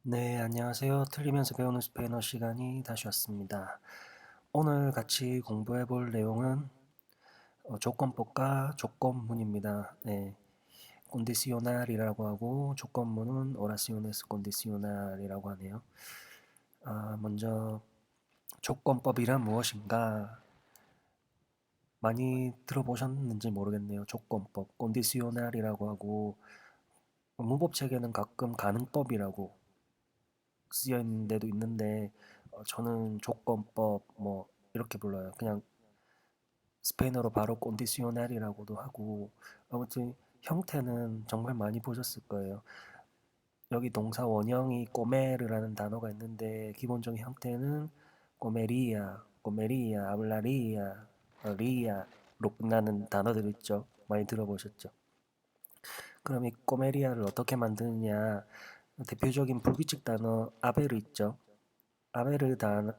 네, 안녕하세요. 틀리면서 배우는 스페인어 시간이 다시 왔습니다. 오늘 같이 공부해 볼 내용은 조건법과 조건문입니다. 네, condicional이라고 하고 조건문은 oraciones condicional이라고 하네요. 먼저 조건법이란 무엇인가 많이 들어보셨는지 모르겠네요. 조건법, condicional이라고 하고 문법책에는 가끔 가능법이라고 쓰여 있는 데도 있는데 저는 조건법 뭐 이렇게 불러요. 그냥 스페인어로 바로 condicional이라고도 하고 아무튼 형태는 정말 많이 보셨을 거예요. 여기 동사 원형이 comer라는 단어가 있는데 기본적인 형태는 comería, comería, hablaría, haría로 끝나는 단어들 있죠. 많이 들어보셨죠? 그럼 이 comería를 어떻게 만드느냐? 대표적인 불규칙 단어 아베르 있죠. 아베르 단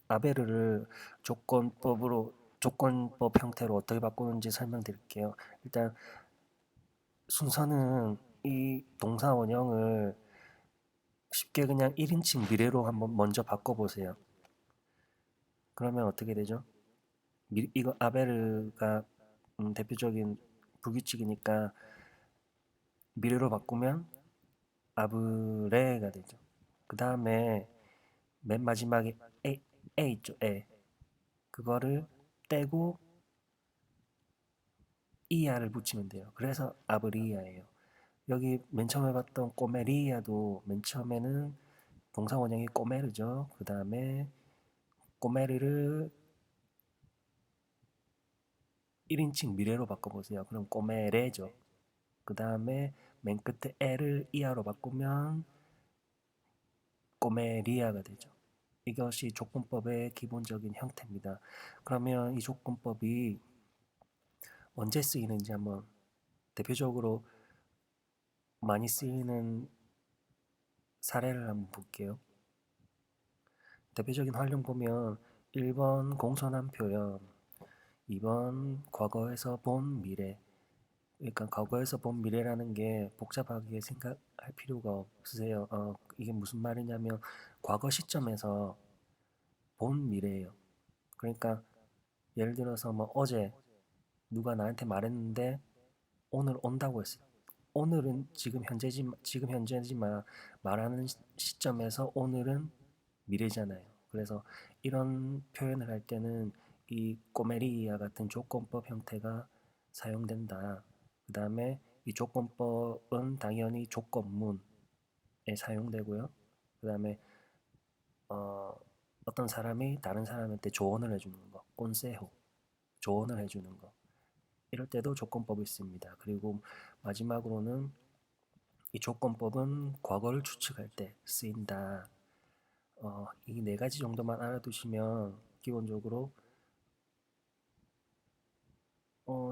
아베르를 조건법 형태로 어떻게 바꾸는지 설명드릴게요. 일단 순서는 이 동사 원형을 쉽게 그냥 1인칭 미래로 한번 먼저 바꿔보세요. 그러면 어떻게 되죠? 이거 아베르가 대표적인 불규칙이니까 미래로 바꾸면 아브레가 되죠. 그 다음에 맨 마지막에 에 있죠. 에. 그거를 떼고 이하를 붙이면 돼요. 그래서 아브리아예요. 여기 맨 처음에 봤던 꼬메리아도 맨 처음에는 동사 원형이 꼬메르죠. 그 다음에 꼬메르를 1인칭 미래로 바꿔보세요. 그럼 꼬메레죠. 그 다음에 맨 끝에 에를 이하로 바꾸면 꼬메리아가 되죠. 이것이 조건법의 기본적인 형태입니다. 그러면 이 조건법이 언제 쓰이는지 한번 대표적으로 많이 쓰이는 사례를 한번 볼게요. 대표적인 활용 보면 1번 공손한 표현, 2번 과거에서 본 미래. 그러니까 과거에서 본 미래라는 게 복잡하게 생각할 필요가 없으세요. 이게 무슨 말이냐면 과거 시점에서 본 미래예요. 그러니까 예를 들어서 뭐 어제 누가 나한테 말했는데 오늘 온다고 했어요. 오늘은 지금 현재지만 말하는 시점에서 오늘은 미래잖아요. 그래서 이런 표현을 할 때는 이 꼬메리아 같은 조건법 형태가 사용된다. 그 다음에 이 조건법은 당연히 조건문에 사용되고요. 그 다음에 어, 어떤 사람이 다른 사람한테 조언을 해주는 거, 꼰세호, 조언을 해주는 거. 이럴 때도 조건법이 있습니다. 그리고 마지막으로는 이 조건법은 과거를 추측할 때 쓰인다. 이 네 가지 정도만 알아두시면 기본적으로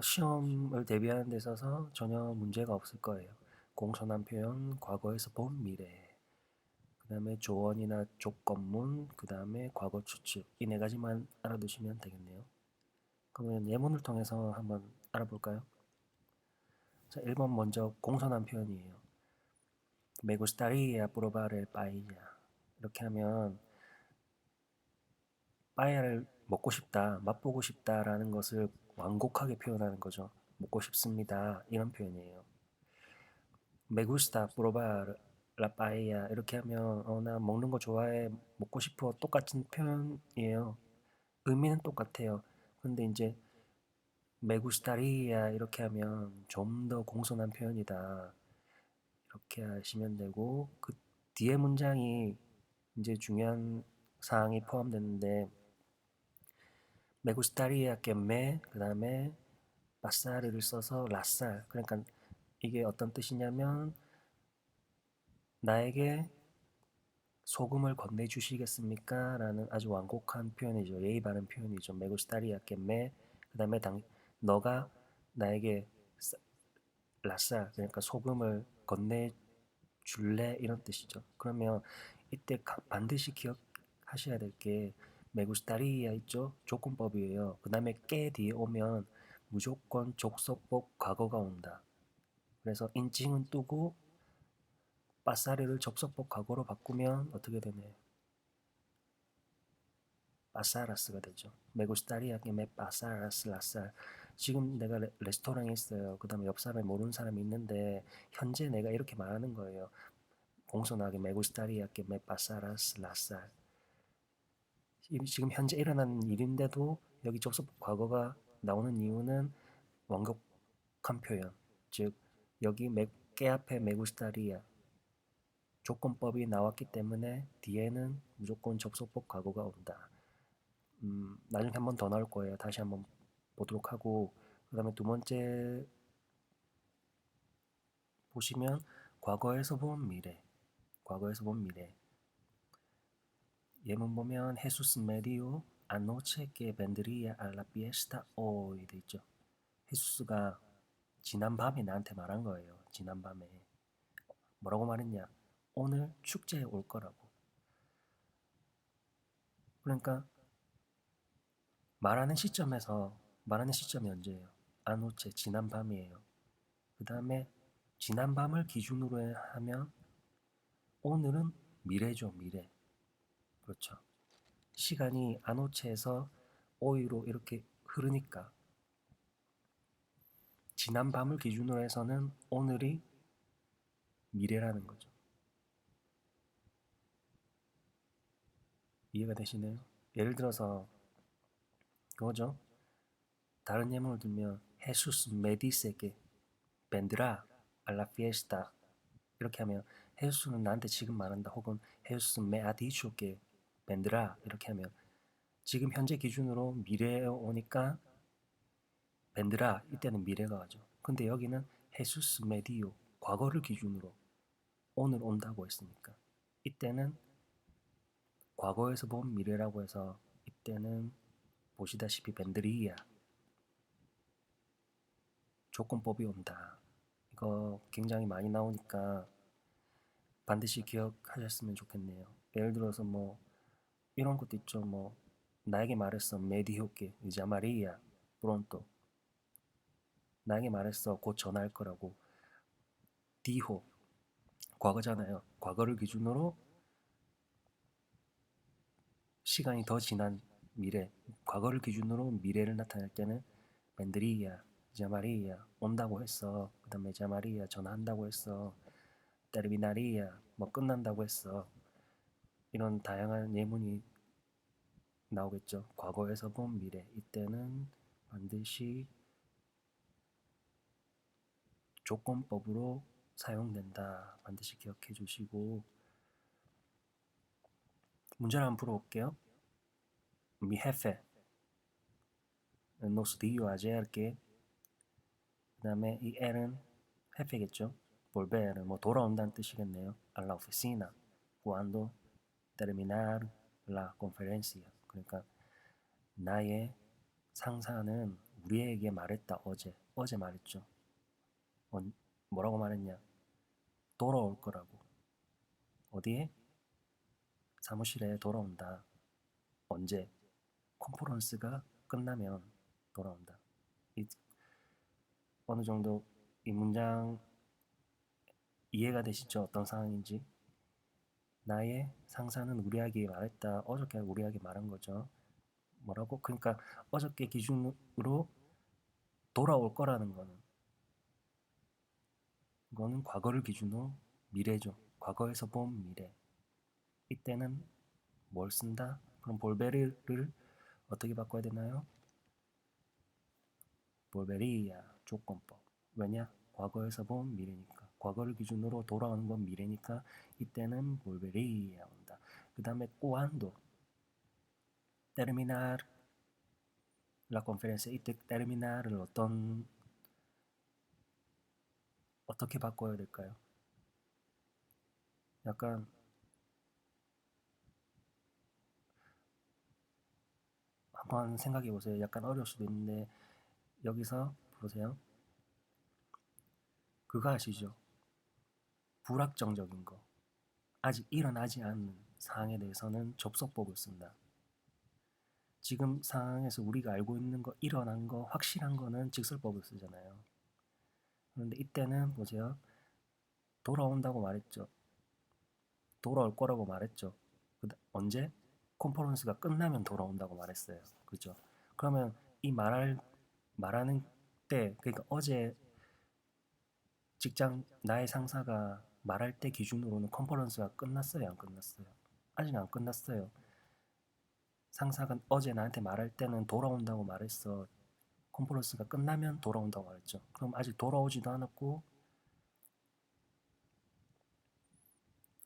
시험을 대비하는 데 있어서 전혀 문제가 없을 거예요. 공손한 표현, 과거에서 본 미래, 그 다음에 조언이나 조건문, 그 다음에 과거 추측 이 네 가지만 알아두시면 되겠네요. 그러면 예문을 통해서 한번 알아볼까요? 자, 1번 먼저 공손한 표현이에요. Me gustaría probar el paella. 이렇게 하면 빠에야를 먹고 싶다, 맛보고 싶다라는 것을 완곡하게 표현하는 거죠. 먹고 싶습니다. 이런 표현이에요. Me gusta probar la paella 이렇게 하면 나 먹는 거 좋아해, 먹고 싶어 똑같은 표현이에요. 의미는 똑같아요. 근데 이제 me gustaría 이렇게 하면 좀 더 공손한 표현이다. 이렇게 하시면 되고 그 뒤에 문장이 이제 중요한 사항이 포함되는데 me gustaría que me 그 다음에 바사르를 써서 라살 그러니까 이게 어떤 뜻이냐면 나에게 소금을 건네주시겠습니까? 라는 아주 완곡한 표현이죠. 예의 바른 표현이죠. me gustaría que me 그 다음에 너가 나에게 라살 그러니까 소금을 건네줄래? 이런 뜻이죠. 그러면 이때 반드시 기억하셔야 될 게 me gustaría 있죠? 조건법이에요. 그 다음에 que 뒤에 오면 무조건 족속법 과거가 온다. 그래서 인칭은 뜨고 빠사르를 접속법 과거로 바꾸면 어떻게 되나요? 빠사라스가 되죠. 메고스타리아 que me pasaras la sal. 지금 내가 레스토랑에 있어요. 그 다음에 옆 사람에 모르는 사람이 있는데 현재 내가 이렇게 말하는 거예요. 공손하게 메고스타리아 que me pasaras la sal. 지금 현재 일어나는 일인데도 여기 접속 과거가 나오는 이유는 완곡한 표현. 즉 여기 깨 앞에 메고스타리아 조건법이 나왔기 때문에 뒤에는 무조건 접속법 과거가 온다. 나중에 한 번 더 나올 거예요. 다시 한번 보도록 하고 그 다음에 두 번째 보시면 과거에서 본 미래 과거에서 본 미래 예문 보면 Jesús me dijo anoche que vendría a la fiesta hoy 돼 있죠. 헤수스가 지난 밤에 나한테 말한 거예요. 지난 밤에 뭐라고 말했냐? 오늘 축제에 올 거라고. 그러니까 말하는 시점이 언제예요? 아노체 지난 밤이에요. 그 다음에 지난 밤을 기준으로 하면 오늘은 미래죠. 미래. 그렇죠. 시간이 아노체에서 오이로 이렇게 흐르니까 지난 밤을 기준으로 해서는 오늘이 미래라는 거죠. 이해가 되시나요? 예를 들어서 그거죠. 다른 예문을 들면 Jesús me dice que vendrá a la fiesta 이렇게 하면 헤수스는 나한테 지금 말한다 혹은 헤수스 me ha dicho que vendrá 이렇게 하면 지금 현재 기준으로 미래에 오니까 vendrá 이때는 미래가 가죠. 근데 여기는 헤수스 me dio 과거를 기준으로 오늘 온다고 했으니까 이때는 과거에서 본 미래라고 해서 이때는 보시다시피 vendría 조건법이 온다. 이거 굉장히 많이 나오니까 반드시 기억하셨으면 좋겠네요. 예를 들어서 뭐 이런 것도 있죠. 뭐 나에게 말했어 메디오게 이제 마리아 프론토 나에게 말했어 곧 전화할 거라고 디호 과거잖아요. 과거를 기준으로 시간이 더 지난 미래 과거를 기준으로 미래를 나타낼 때는 벤드리아 이제 마리아 온다고 했어. 그 다음에 이제 마리아 전화한다고 했어. 테르미나리아 뭐 끝난다고 했어. 이런 다양한 예문이 나오겠죠. 과거에서 본 미래 이때는 반드시 조건법으로 사용된다. 반드시 기억해 주시고 문제를 한번 풀어볼게요. Mi jefe nos dijo ayer que 그 다음에 이 L은 jefe겠죠. volver 뭐 돌아온다는 뜻이겠네요. A la oficina cuando terminar la conferencia 그러니까 나의 상사는 우리에게 말했다. 어제 말했죠. 뭐라고 말했냐? 돌아올 거라고. 어디에? 사무실에 돌아온다. 언제? 컨퍼런스가 끝나면 돌아온다. 어느 정도 이 문장 이해가 되시죠? 어떤 상황인지. 나의 상사는 우리에게 말했다. 어저께 우리에게 말한 거죠. 뭐라고? 그러니까 어저께 기준으로 돌아올 거라는 거는 과거를 기준으로 미래죠. 과거에서 본 미래. 이때는 뭘 쓴다? 그럼 볼베르를 어떻게 바꿔야 되나요? 볼베리아 조건법. 왜냐? 과거에서 본 미래니까. 과거를 기준으로 돌아오는 건 미래니까 이때는 볼베리아 온다. 그 다음에 cuando terminar la conferencia 이때 terminar을 어떻게 바꿔야 될까요? 약간 한번 생각해 보세요. 약간 어려울 수도 있는데 여기서 보세요. 그거 아시죠? 불확정적인 거. 아직 일어나지 않은 사항에 대해서는 접속법을 쓴다. 지금 상황에서 우리가 알고 있는 거, 일어난 거, 확실한 거는 직설법을 쓰잖아요. 그런데 이때는 보세요. 돌아온다고 말했죠. 돌아올 거라고 말했죠. 언제? 컨퍼런스가 끝나면 돌아온다고 말했어요. 그죠? 그러면 이 말하는 때, 그러니까 어제 직장 나의 상사가 말할 때 기준으로는 컨퍼런스가 끝났어요, 안 끝났어요? 아직 안 끝났어요. 상사가 어제 나한테 말할 때는 돌아온다고 말했어. 컨퍼런스가 끝나면 돌아온다고 말했죠. 그럼 아직 돌아오지도 않았고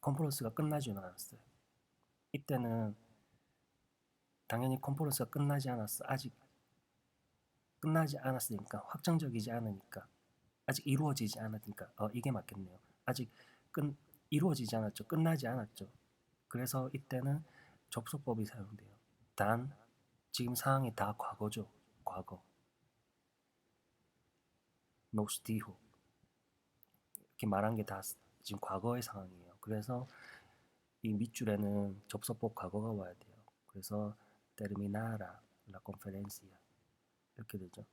컨퍼런스가 끝나지도 않았어요. 이때는 당연히 컨퍼런스가 끝나지 않았어. 아직 끝나지 않았으니까, 확정적이지 않으니까, 아직 이루어지지 않으니까, 이게 맞겠네요. 아직 끝 이루어지지 않았죠. 끝나지 않았죠. 그래서 이때는 접속법이 사용돼요. 단 지금 상황이 다 과거죠. 과거. 노스티후 이렇게 말한 게 다 지금 과거의 상황이에요. 그래서 이 밑줄에는 접속법 과거가 와야 돼요. 그래서 terminara la conferencia 이렇게 되죠.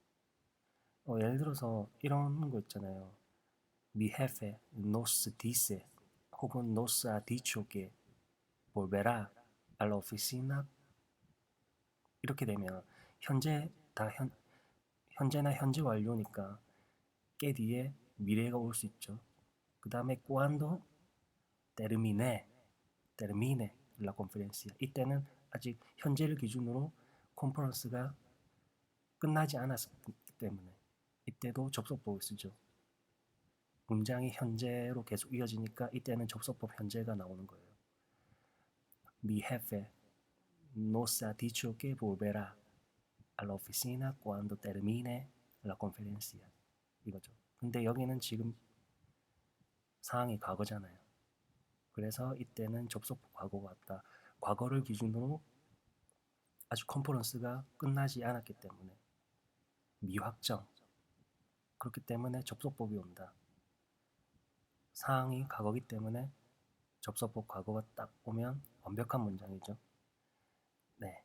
예를 들어서 이런 거 있잖아요. Mi jefe nos dice 혹은 nos ha dicho que volverá a la oficina 이렇게 되면 현재 현재나 현재 완료니까 깨 뒤에 미래가 올 수 있죠. 그 다음에 cuando termine la conferencia 이때는 아직 현재를 기준으로 컨퍼런스가 끝나지 않았기 때문에 이때도 접속법을 쓰죠. 문장이 현재로 계속 이어지니까 이때는 접속법 현재가 나오는 거예요. Mi jefe nos ha dicho que volverá a la oficina cuando termine la conferencia 이거죠. 근데 여기는 지금 상황이 과거잖아요. 그래서 이때는 접속법 과거가 왔다. 과거를 기준으로 아직 컨퍼런스가 끝나지 않았기 때문에 미확정 그렇기 때문에 접속법이 온다. 상황이 과거기 때문에 접속법 과거가 딱 오면 완벽한 문장이죠. 네,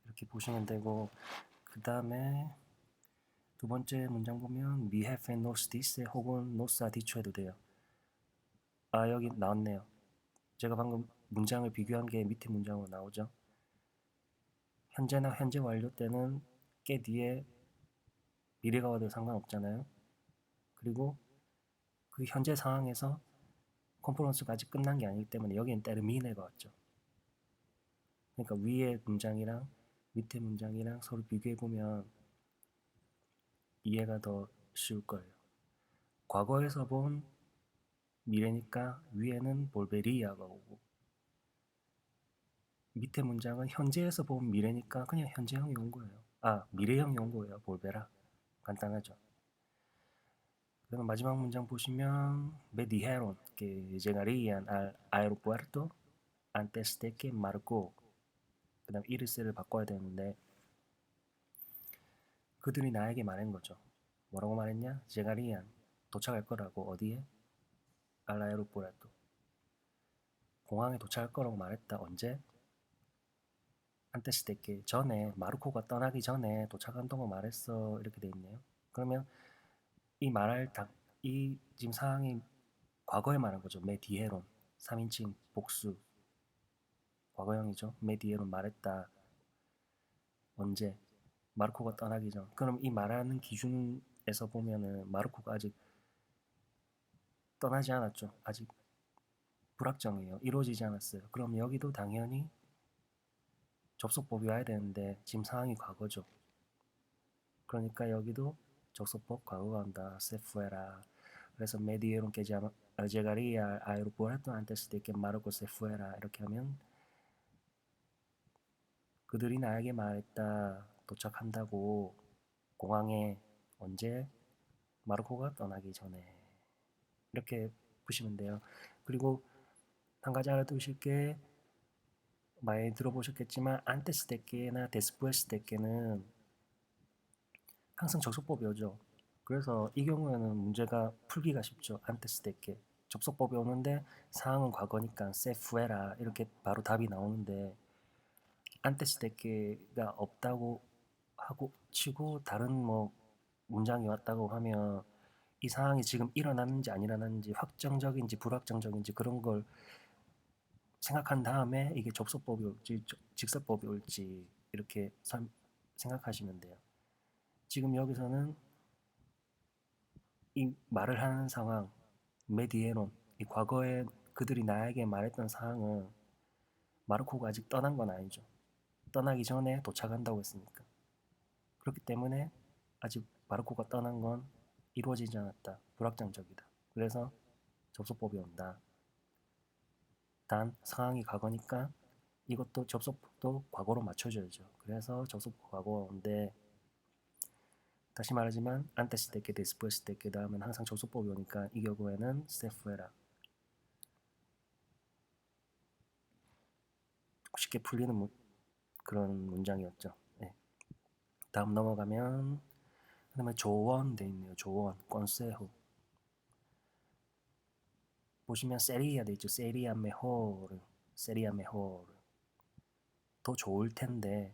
이렇게 보시면 되고 그 다음에 두 번째 문장 보면 mi jefe nos dice 혹은 nos ha dicho 해도 돼요. 여기 나왔네요. 제가 방금 문장을 비교한 게 밑에 문장으로 나오죠. 현재나 현재 완료 때는 깨 뒤에 미래가 와도 상관없잖아요. 그리고 그 현재 상황에서 컨퍼런스가 아직 끝난 게 아니기 때문에 여기엔 termine가 왔죠. 그러니까 위에 문장이랑 밑에 문장이랑 서로 비교해보면 이해가 더 쉬울 거예요. 과거에서 본 미래니까 위에는 볼베리아가 오고 밑에 문장은 현재에서 본 미래니까 그냥 현재형이 온 거예요. 미래형이 온 거예요. 볼베라. 간단하죠. 그럼 마지막 문장 보시면 me dijeron que llegarían al aeropuerto antes de que Marco 그 다음 이르스를 바꿔야 되는데 그들이 나에게 말한 거죠. 뭐라고 말했냐? llegarían 도착할 거라고 어디에? al aeropuerto 공항에 도착할 거라고 말했다. 언제? antes de que 전에 마르코가 떠나기 전에 도착한다고 말했어. 이렇게 돼 있네요. 그러면 이 말할 이 지금 상황이 과거에 말한 거죠. 메 디에론 3인칭 복수 과거형이죠. 메 디에론 말했다. 언제? 마르코가 떠나기 전. 그럼 이 말하는 기준에서 보면은 마르코가 아직 떠나지 않았죠. 아직 불확정이에요. 이루어지지 않았어요. 그럼 여기도 당연히 접속법이 와야 되는데 지금 상황이 과거죠. 그러니까 여기도 접속법 과거가 온다. se fuera. 그래서 me dieron que llegaría al aeropuerto antes de que Marco se fuera. 이렇게 하면 그들이 나에게 말했다. 도착한다고 공항에 언제? 마르코가 떠나기 전에. 이렇게 보시면 돼요. 그리고 한 가지 알아두실 게 많이 들어보셨겠지만 antes de que나 después de que는 항상 접속법이 오죠. 그래서 이 경우에는 문제가 풀기가 쉽죠. antes de que 접속법이 오는데 상황은 과거니까 se fuera 이렇게 바로 답이 나오는데 antes de que가 없다고 하고 치고 다른 뭐 문장이 왔다고 하면 이 상황이 지금 일어났는지 안 일어났는지 확정적인지 불확정적인지 그런 걸 생각한 다음에 이게 접속법이 올지 직설법이 올지 이렇게 생각하시면 돼요. 지금 여기서는 이 말을 하는 상황, 메디에론, 이 과거에 그들이 나에게 말했던 사항은 마르코가 아직 떠난 건 아니죠. 떠나기 전에 도착한다고 했으니까. 그렇기 때문에 아직 마르코가 떠난 건 이루어지지 않았다. 불확정적이다. 그래서 접속법이 온다. 단 상황이 과거니까 이것도 접속법도 과거로 맞춰줘야죠. 그래서 접속법 과거가 오는데 다시 말하지만 antes de que después de que 다음은 항상 접속법이 오니까 이 경우에는 se fuera 쉽게 풀리는 그런 문장이었죠. 네. 다음 넘어가면 그다음에 조언 돼 있네요. 조언, consejo. 보시면 sería 돼 있죠. sería mejor, sería mejor. 더 좋을 텐데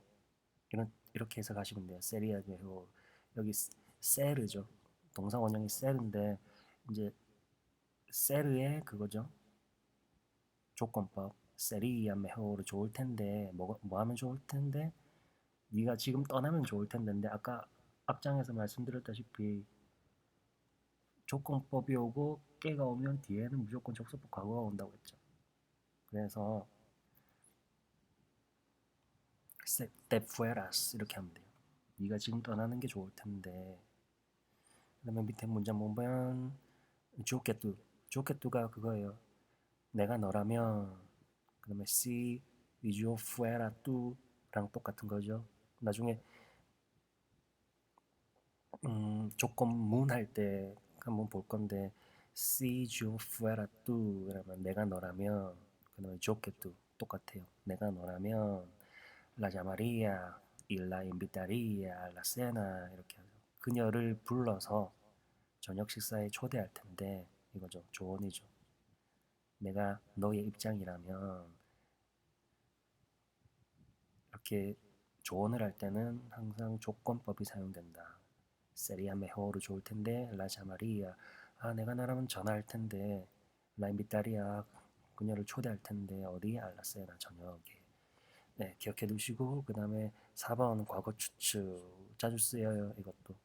이렇게 해서 가시면 돼요. sería mejor. 여기 ser죠. 동사 원형이 ser인데 이제 ser의 그거죠. 조건법. sería mejor 좋을 텐데 뭐 하면 좋을 텐데 네가 지금 떠나면 좋을 텐데 아까 앞장에서 말씀드렸다시피 조건법이 오고 깨가 오면 뒤에는 무조건 접속법 과거가 온다고 했죠. 그래서 te fueras 이렇게 하면 돼요. 네가 지금 떠나는 게 좋을 텐데. 그다음에 밑에 문장 보면 좋겠두. 좋겠두가 그거예요. 내가 너라면. 그다음에 si yo fuera tú랑 똑같은 거죠. 나중에 조건문 할 때 한번 볼 건데 si yo fuera tú 그러면 내가 너라면 그다음에 좋겠두 똑같아요. 내가 너라면 la llamaría y la invitaría a la cena 이렇게 하죠. 그녀를 불러서 저녁 식사에 초대할 텐데 이거죠. 조언이죠. 내가 너의 입장이라면 이렇게 조언을 할 때는 항상 조건법이 사용된다. sería mejor 좋을 텐데 la llamaría 내가 나라면 전화할 텐데 la invitaría 그녀를 초대할 텐데 어디 알라세나 저녁에 네, 기억해 두시고 그 다음에 4번 과거 추측 자주 쓰여요. 이것도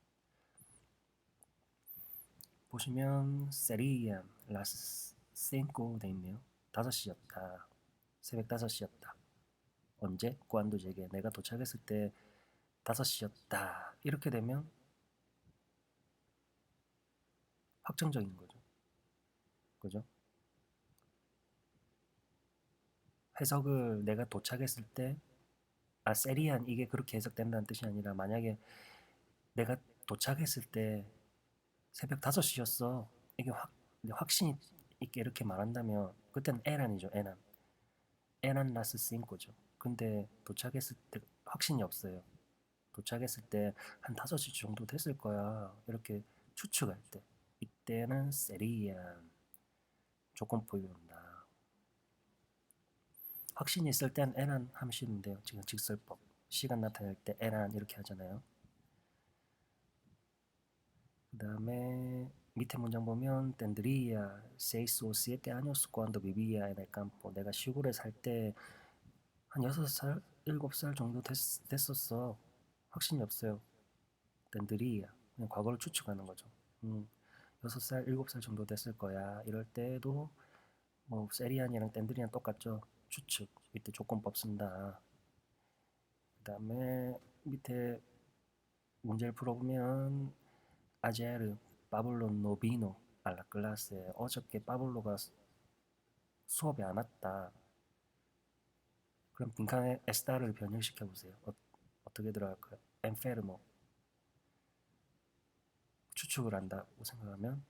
보시면 serían las 5 돼 있네요. 5시였다. 새벽 5시였다. 언제? cuando llegué. 내가 도착했을 때 5시였다. 이렇게 되면 확정적인 거죠. 그죠? 해석을 내가 도착했을 때 세리안 이게 그렇게 해석된다는 뜻이 아니라 만약에 내가 도착했을 때 새벽 5시였어. 이게 확신이 있게 이렇게 말한다면 그때는 에란이죠. 에란. 에란 라스 싱코죠. 근데 도착했을 때 확신이 없어요. 도착했을 때 한 5시 정도 됐을 거야. 이렇게 추측할 때. 이때는 세리안 조건법이 온다. 확신이 있을 땐 에란 하시면 돼요. 지금 직설법. 시간 나타낼 때 에란 이렇게 하잖아요. 그 다음에 밑에 문장 보면 tendría 6 o 7 años cuando vivía en el campo. 내가 시골에 살 때 한 6살, 7살 정도 됐었어. 확신이 없어요. tendría. 그냥 과거를 추측하는 거죠. 6살, 7살 정도 됐을 거야. 이럴 때도 뭐 세리안이랑 땡들이랑 똑같죠. 추측. 이때 조건법 쓴다. 그 다음에 밑에 문제를 풀어보면 아제르 파블로 노비노 알라 클라스에 어저께 파블로가 수업에 안 왔다. 그럼 빈칸에 에스타를 변형시켜 보세요. 어떻게 들어갈까요? 엔페르모 추측을 한다고 생각하면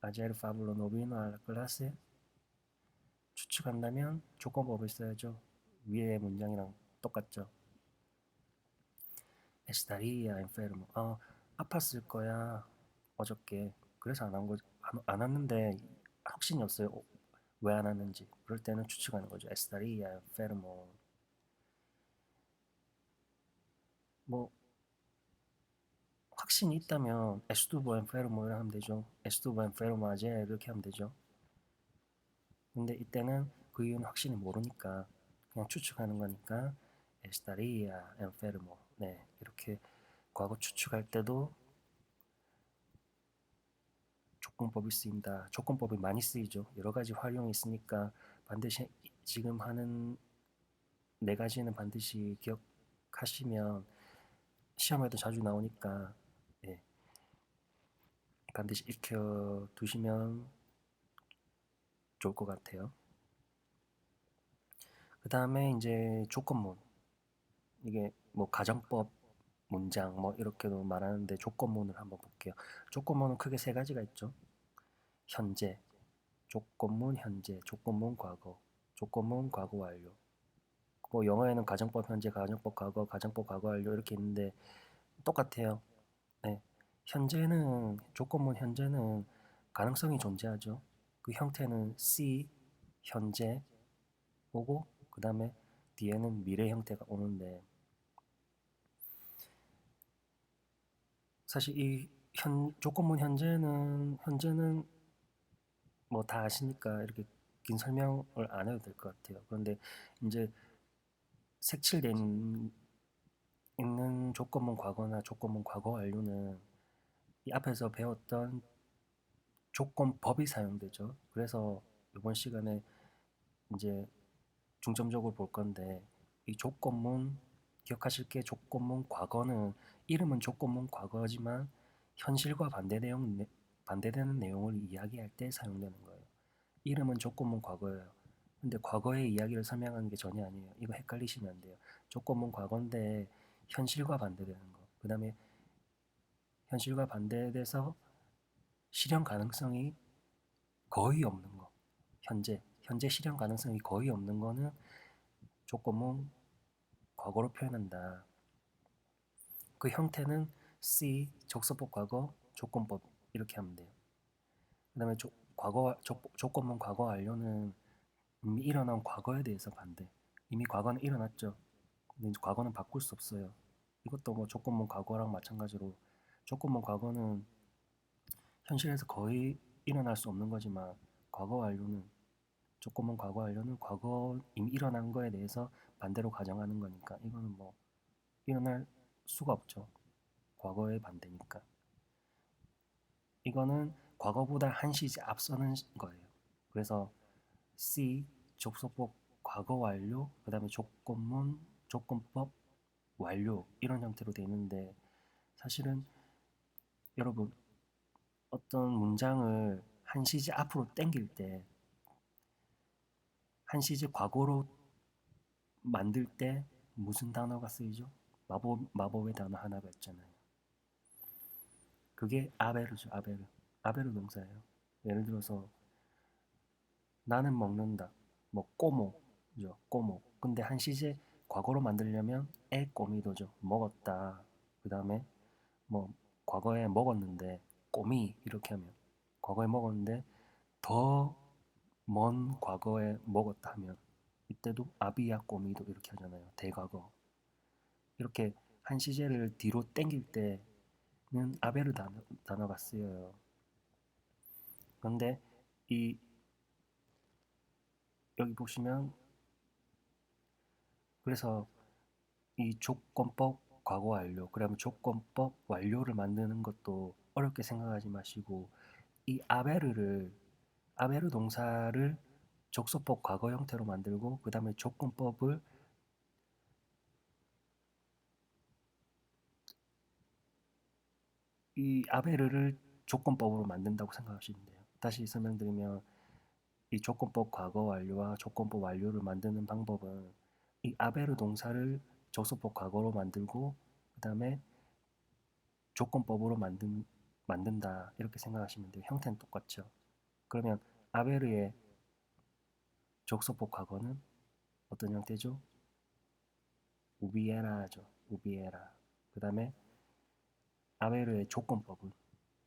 아제르 파블로 노비노 알라 클라스에 추측한다면 조건법을 써야죠. 위의 문장이랑 똑같죠. estaría enfermo. 아팠을 거야. 어저께. 그래서 안 왔는데 확신이 없어요. 왜 안 왔는지. 그럴 때는 추측하는 거죠. estaría enfermo. 뭐 확신이 있다면 estuvo enfermo 하면 되죠. estuvo enfermo ayer 이렇게 하면 되죠. 근데 이때는 부위는 확실히 모르니까 그냥 추측하는 거니까 estaría enfermo. 네, 이렇게 과거 추측할 때도 조건법이 쓰인다. 조건법이 많이 쓰이죠. 여러 가지 활용이 있으니까 반드시 지금 하는 네 가지는 반드시 기억하시면 시험에도 자주 나오니까 예, 반드시 익혀 두시면 좋을 것 같아요. 그 다음에 이제 조건문. 이게 뭐 가정법 문장 뭐 이렇게도 말하는데 조건문을 한번 볼게요. 조건문은 크게 세 가지가 있죠. 현재, 조건문 현재, 조건문 과거, 조건문 과거 완료. 뭐 영어에는 가정법 현재, 가정법 과거, 가정법 과거 완료 이렇게 있는데 똑같아요. 네. 현재는 조건문 현재는 가능성이 존재하죠. 그 형태는 C 현재 오고 그 다음에 뒤에는 미래 형태가 오는데 사실 이 조건문 현재는 뭐 다 아시니까 이렇게 긴 설명을 안 해도 될 것 같아요. 그런데 이제 색칠된 있는 조건문 과거나 조건문 과거 완료는 이 앞에서 배웠던 조건법이 사용되죠. 그래서 이번 시간에 이제 중점적으로 볼 건데 이 조건문 기억하실 게 조건문 과거는 이름은 조건문 과거지만 현실과 반대되는 내용을 이야기할 때 사용되는 거예요. 이름은 조건문 과거예요. 근데 과거의 이야기를 설명하는 게 전혀 아니에요. 이거 헷갈리시면 안 돼요. 조건문 과거인데 현실과 반대되는 거. 그 다음에 현실과 반대돼서 실현 가능성이 거의 없는 거. 현재 실현 가능성이 거의 없는 거는 조건문 과거로 표현한다. 그 형태는 C 적소법 과거 조건법 이렇게 하면 돼요. 그 다음에 조건문 과거 완료는 이미 일어난 과거에 대해서 반대. 이미 과거는 일어났죠. 근데 과거는 바꿀 수 없어요. 이것도 뭐 조건문 과거랑 마찬가지로 조건문 과거는 현실에서 거의 일어날 수 없는 거지만 과거 완료는 조건문 과거 완료는 과거 이미 일어난 거에 대해서 반대로 가정하는 거니까 이거는 뭐 일어날 수가 없죠. 과거의 반대니까. 이거는 과거보다 한 시제 앞서는 거예요. 그래서 C 접속법 과거 완료, 그 다음에 조건문, 조건법 완료 이런 형태로 되는데 사실은 여러분 어떤 문장을 한 시제 앞으로 당길 때 한 시제 과거로 만들 때 무슨 단어가 쓰이죠? 마법의 단어 하나가 있잖아요. 그게 아베르죠. 아베르 동사예요. 예를 들어서 나는 먹는다. 뭐 꼬모죠. 꼬모. 근데 한 시제 과거로 만들려면 에 꼬미도죠. 먹었다. 그 다음에 뭐 과거에 먹었는데 꼬미 이렇게 하면 과거에 먹었는데 더 먼 과거에 먹었다 하면 이때도 아비야 꼬미도 이렇게 하잖아요. 대과거. 이렇게 한 시제를 뒤로 땡길 때는 아베르 단어가 쓰여요. 그런데 이 여기 보시면 그래서 이 조건법 과거 완료 그러면 조건법 완료를 만드는 것도 어렵게 생각하지 마시고 이 아베르 동사를 적소법 과거 형태로 만들고 그 다음에 조건법을 이 아베르를 조건법으로 만든다고 생각하시면 돼요. 다시 설명드리면 이 조건법 과거 완료와 조건법 완료를 만드는 방법은 이 아베르 동사를 적소법 과거로 만들고 그 다음에 조건법으로 만든다 이렇게 생각하시면 돼요. 형태는 똑같죠. 그러면 아베르의 적소법 과거는 어떤 형태죠? 우비에라죠. 우비에라. 그 다음에 아베르의 조건법은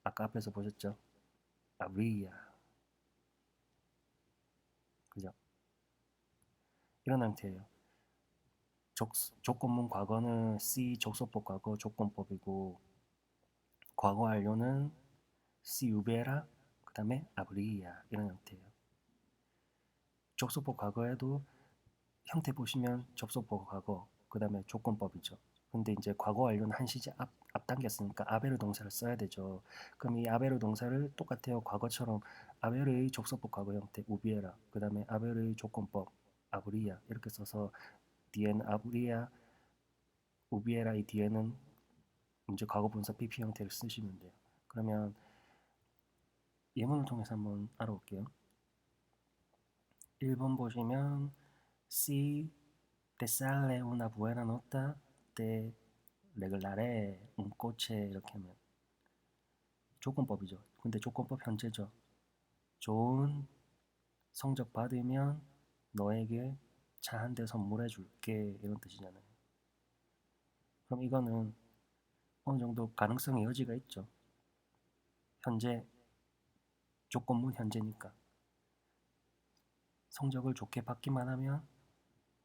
아까 앞에서 보셨죠? 아브리아. 그죠? 이런 형태예요. 조건문 과거는 C 적소법 과거 조건법이고 과거 완료는 C 우베라 그 다음에 아브리아 이런 형태예요. 접속법 과거에도 형태 보시면 접속법 과거, 그 다음에 조건법이죠. 근데 이제 과거 완료는 한 시제 앞당겼으니까 아베르 동사를 써야 되죠. 그럼 이 아베르 동사를 똑같아요. 과거처럼 아베르의 접속법 과거 형태 우비에라, 그 다음에 아베르의 조건법 아브리아 이렇게 써서 뒤에는 아브리아 우비에라 이 뒤에는 이제 과거 분사 PP 형태를 쓰시면 돼요. 그러면 예문을 통해서 한번 알아볼게요. 1번 보시면 Si te sale una buena nota, te regalaré un coche 이렇게 하면 조건법이죠. 근데 조건법 현재죠. 좋은 성적 받으면 너에게 차 한 대 선물해 줄게 이런 뜻이잖아요. 그럼 이거는 어느 정도 가능성의 여지가 있죠. 현재 조건문 현재니까 성적을 좋게 받기만 하면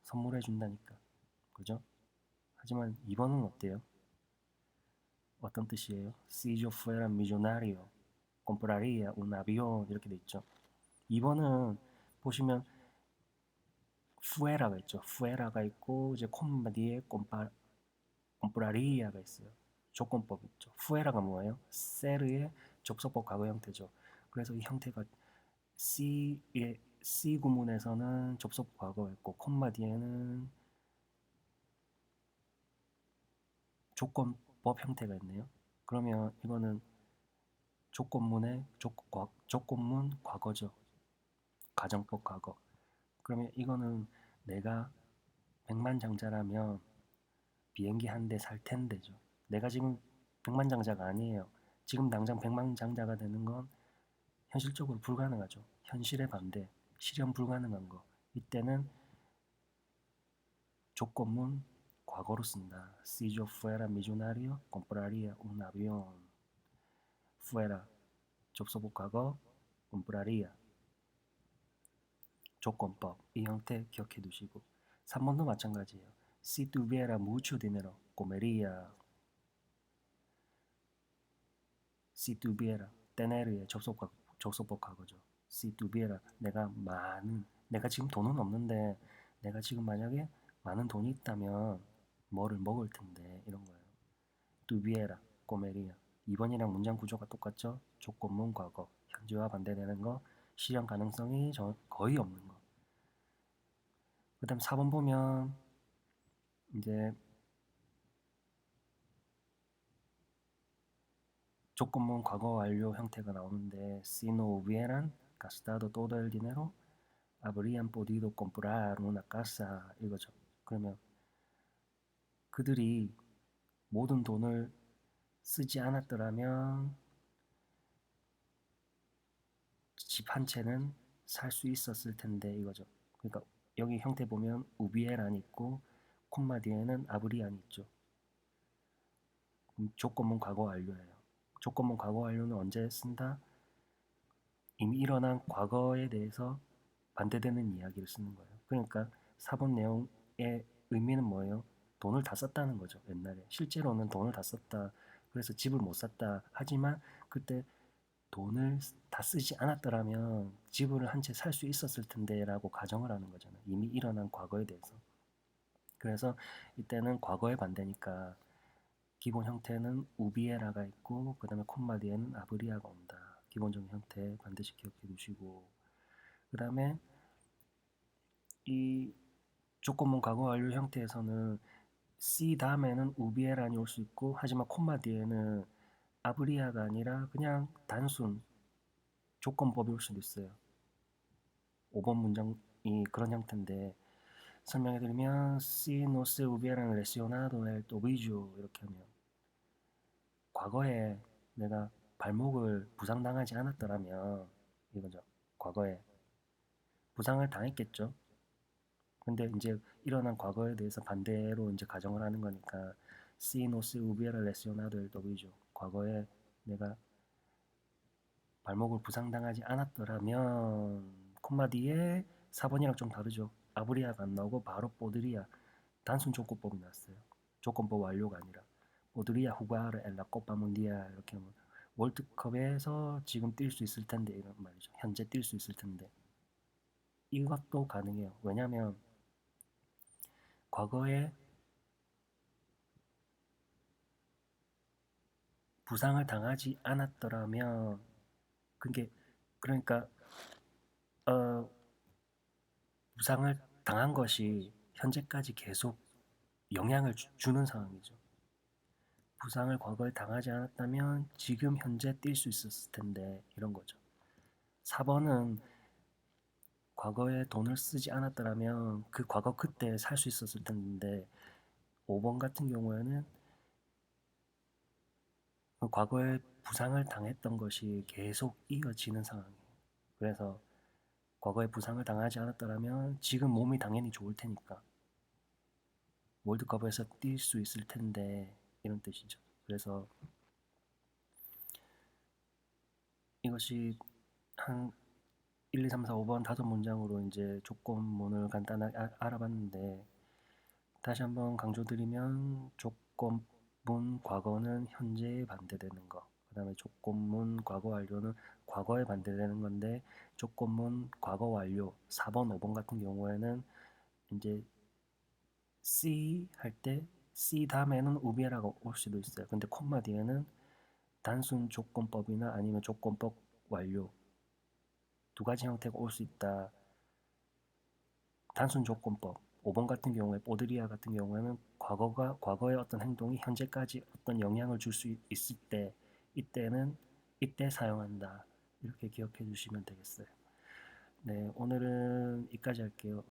선물해 준다니까. 그죠? 하지만 2번은 어때요? 어떤 뜻이에요? Si yo fuera millonario, compraría un avión 이렇게 돼 있죠. 2번은 보시면 fuera가 있죠. fuera가 있고 이제 콤마 뒤에 compraría가 있어요. 조건법 있죠. fuera가 뭐예요? ser의 접속법 과거 형태죠. 그래서 이 형태가 C 구문에서는 접속 과거였고 콤마 뒤에는 조건법 형태가 있네요. 그러면 이거는 조건문의 조건문 과거죠. 가정법 과거. 그러면 이거는 내가 백만장자라면 비행기 한 대 살 텐데죠. 내가 지금 백만장자가 아니에요. 지금 당장 백만장자가 되는 건 현실적으로 불가능하죠. 현실의 반대, 실현 불가능한 거. 이때는 조건문 과거로 쓴다. Si yo fuera millonario, compraría un avión. fuera 접속법 과거, compraría 조건법. 이 형태 기억해 두시고 3번도 마찬가지예요. Si tuviera mucho dinero, comería. Si tuviera, tener의 접속법 과거죠. Si tuviera, 내가 지금 돈은 없는데 내가 지금 만약에 많은 돈이 있다면 뭐를 먹을 텐데 이런 거예요. tuviera, comería. 2번이랑 문장 구조가 똑같죠? 조건문 과거, 현재와 반대되는 거, 실현 가능성이 거의 없는 거. 그 다음 4번 보면 이제 조건문 과거 완료 형태가 나오는데 si no hubieran gastado todo el dinero habrían podido comprar una casa 이거죠. 그러면 그들이 모든 돈을 쓰지 않았더라면 집 한 채는 살 수 있었을 텐데 이거죠. 그러니까 여기 형태 보면 우비에란이 있고 콤마 뒤에는 아브리안이 있죠. 조건문 과거 완료예요. 조건문 과거 완료는 언제 쓴다? 이미 일어난 과거에 대해서 반대되는 이야기를 쓰는 거예요. 그러니까 4번 내용의 의미는 뭐예요? 돈을 다 썼다는 거죠. 옛날에 실제로는 돈을 다 썼다. 그래서 집을 못 샀다. 하지만 그때 돈을 다 쓰지 않았더라면 집을 한 채 살 수 있었을 텐데 라고 가정을 하는 거잖아요. 이미 일어난 과거에 대해서. 그래서 이때는 과거의 반대니까 기본 형태는 우비에라가 있고 그 다음에 콤마 뒤에는 아브리아가 온다. 기본적인 형태 반드시 기억해 두시고 그 다음에 이 조건문 과거 완료 형태에서는 C 다음에는 우비에란이 올 수 있고 하지만 콤마 뒤에는 아브리아가 아니라 그냥 단순 조건법이 올 수도 있어요. 5번 문장이 그런 형태인데 설명해드리면 Si no se hubieran lesionado el tobillo 이렇게 하면 과거에 내가 발목을 부상당하지 않았더라면 이거죠. 과거에 부상을 당했겠죠. 근데 이제 일어난 과거에 대해서 반대로 이제 가정을 하는 거니까 Si no se hubiera lesionado el tobillo 과거에 내가 발목을 부상당하지 않았더라면 콤마 뒤에 4번이랑 좀 다르죠. 아브리아가 안 나오고 바로 보드리아 단순 조건법이 나왔어요. 조건법 완료가 아니라 보드리아 후가르 엘라 코파 문디아 이렇게 하면 월드컵에서 지금 뛸 수 있을 텐데 이런 말이죠. 현재 뛸 수 있을 텐데 이것도 가능해요. 왜냐하면 과거에 부상을 당하지 않았더라면 그게 그러니까 어, 부상을 당한 것이 현재까지 계속 영향을 주는 상황이죠. 부상을 과거에 당하지 않았다면 지금 현재 뛸 수 있었을 텐데 이런 거죠. 4번은 과거에 돈을 쓰지 않았더라면 그 과거 그때 살 수 있었을 텐데 5번 같은 경우에는 그 과거에 부상을 당했던 것이 계속 이어지는 상황이에요. 그래서 과거에 부상을 당하지 않았더라면 지금 몸이 당연히 좋을 테니까 월드컵에서 뛸 수 있을 텐데 이런 뜻이죠. 그래서 이것이 한 1, 2, 3, 4, 5번 5문장으로 이제 조건문을 간단하게 알아봤는데 다시 한번 강조드리면 조건문 과거는 현재에 반대되는 거. 그다음에 조건문 과거 완료는 과거에 반대되는 건데 조건문 과거 완료 4번, 5번 같은 경우에는 이제 C 할 때 C 다음에는 우비에라가 올 수도 있어요. 근데 콤마 뒤에는 단순 조건법이나 아니면 조건법 완료 두 가지 형태가 올 수 있다. 단순 조건법 5번 같은 경우에 보드리아 같은 경우에는 과거의 어떤 행동이 현재까지 어떤 영향을 줄 수 있을 때 이때는 이때 사용한다. 이렇게 기억해 주시면 되겠어요. 네, 오늘은 여기까지 할게요.